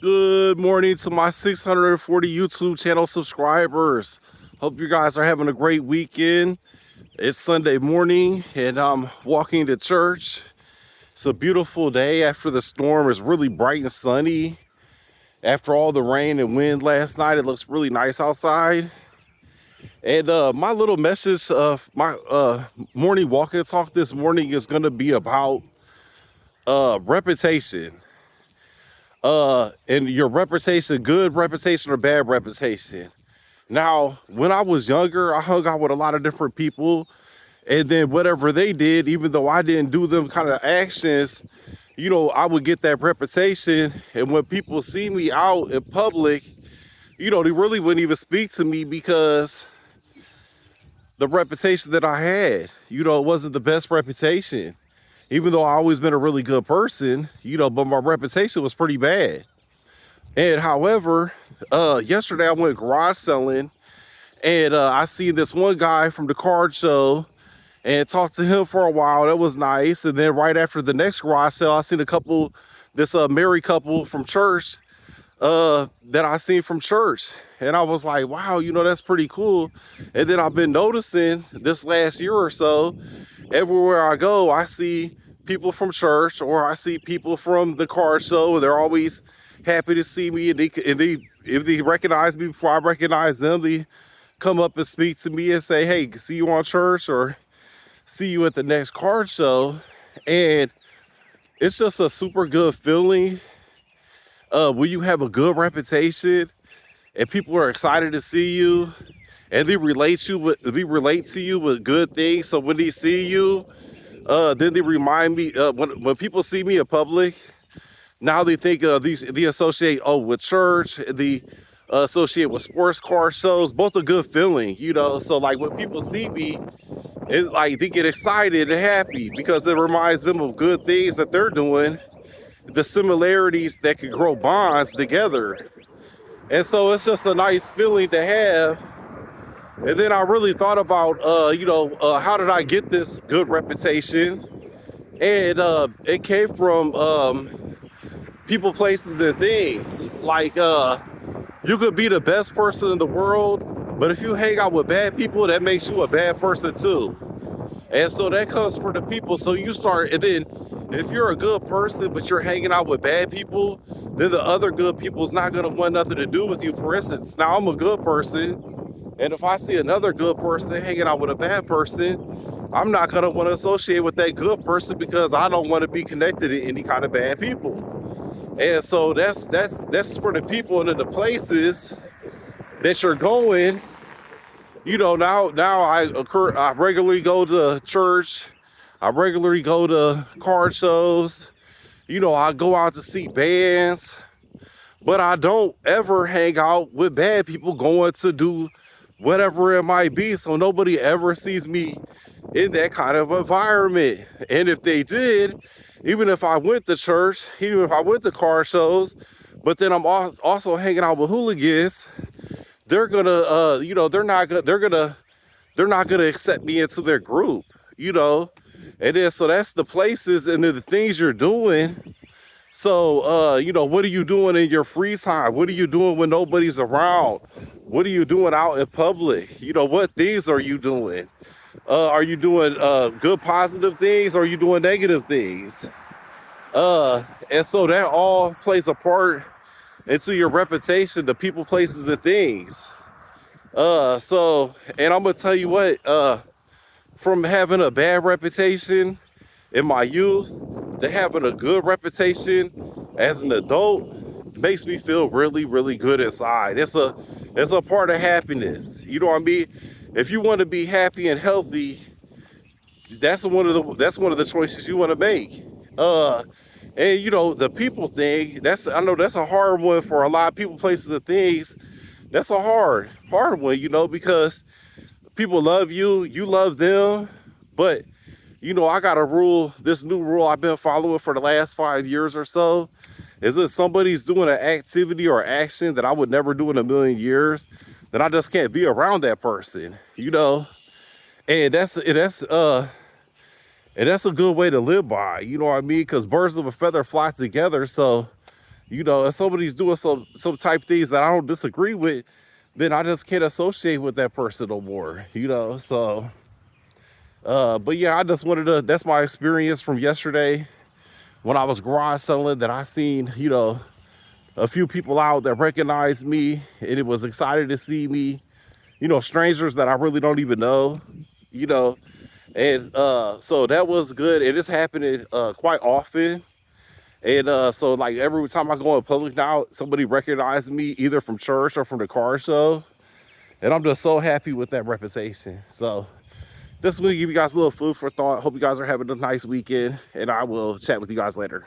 Good morning to my 640 YouTube channel subscribers. Hope you guys are having a great weekend. It's Sunday morning and I'm walking to church. It's a beautiful day after the storm. It's really bright and sunny. After all the rain and wind last night, it looks really nice outside. And my little message of my morning walk and talk this morning is going to be about reputation. And your reputation, good reputation or bad reputation. Now, when I was younger, I hung out with a lot of different people, and then whatever they did, even though I didn't do them kind of actions, I would get that reputation. And when people see me out in public, they really wouldn't even speak to me because the reputation that I had, it wasn't the best reputation. Even though I always been a really good person, but my reputation was pretty bad. And however, yesterday I went garage selling and I seen this one guy from the card show and talked to him for a while. That was nice. And then right after the next garage sale, I seen this married couple from church that I seen from church. And I was like, wow, that's pretty cool. And then I've been noticing this last year or so, everywhere I go, I see people from church or I see people from the car show. They're always happy to see me, and if they recognize me before I recognize them, they come up and speak to me and say, hey, see you on church or see you at the next card show. And it's just a super good feeling when you have a good reputation and people are excited to see you and they relate to you with good things. So when they see you, then they remind me when people see me in public, now they think they associate with church, they associate with sports car shows, both a good feeling, so like when people see me, it's like they get excited and happy because it reminds them of good things that they're doing, the similarities that could grow bonds together. And so it's just a nice feeling to have. And then I really thought about how did I get this good reputation. And it came from people, places, and things. Like you could be the best person in the world, but if you hang out with bad people, that makes you a bad person too. And so that comes for the people. So you start, and then if you're a good person, but you're hanging out with bad people, then the other good people is not going to want nothing to do with you. For instance, now I'm a good person, and if I see another good person hanging out with a bad person, I'm not going to want to associate with that good person because I don't want to be connected to any kind of bad people. And so that's for the people and the places that you're going. Now I regularly go to church. I regularly go to car shows. I go out to see bands, but I don't ever hang out with bad people going to do whatever it might be. So nobody ever sees me in that kind of environment. And if they did, even if I went to church, even if I went to car shows, but then I'm also hanging out with hooligans, they're gonna, they're not gonna accept me into their group, you know. And then so that's the places and the things you're doing. So what are you doing in your free time? What are you doing when nobody's around? What are you doing out in public? What things are you doing? Are you doing good positive things or are you doing negative things? And so that all plays a part into your reputation, the people, places, and things. And I'm gonna tell you what, from having a bad reputation in my youth to having a good reputation as an adult makes me feel really, really good inside. It's a part of happiness. You know what I mean? If you want to be happy and healthy, that's one of the choices you want to make. Uh, and the people thing, I know that's a hard one for a lot of people, places, and things. That's a hard one, because people love you, you love them, but I got a rule. This new rule I've been following for the last 5 years or so is if somebody's doing an activity or action that I would never do in a million years, then I just can't be around that person. And that's a good way to live by, you know what I mean? Because birds of a feather fly together. So You know, if somebody's doing some type of things that I don't disagree with, then I just can't associate with that person no more. You know, so but yeah, I just wanted to, that's my experience from yesterday when I was garage selling, that I seen, you know, a few people out that recognized me and it was excited to see me, you know, strangers that I really don't even know, you know. And so that was good. And it's happening quite often. And so like every time I go in public now, somebody recognizes me either from church or from the car show. And I'm just so happy with that reputation. So just want to give you guys a little food for thought. Hope you guys are having a nice weekend, and I will chat with you guys later.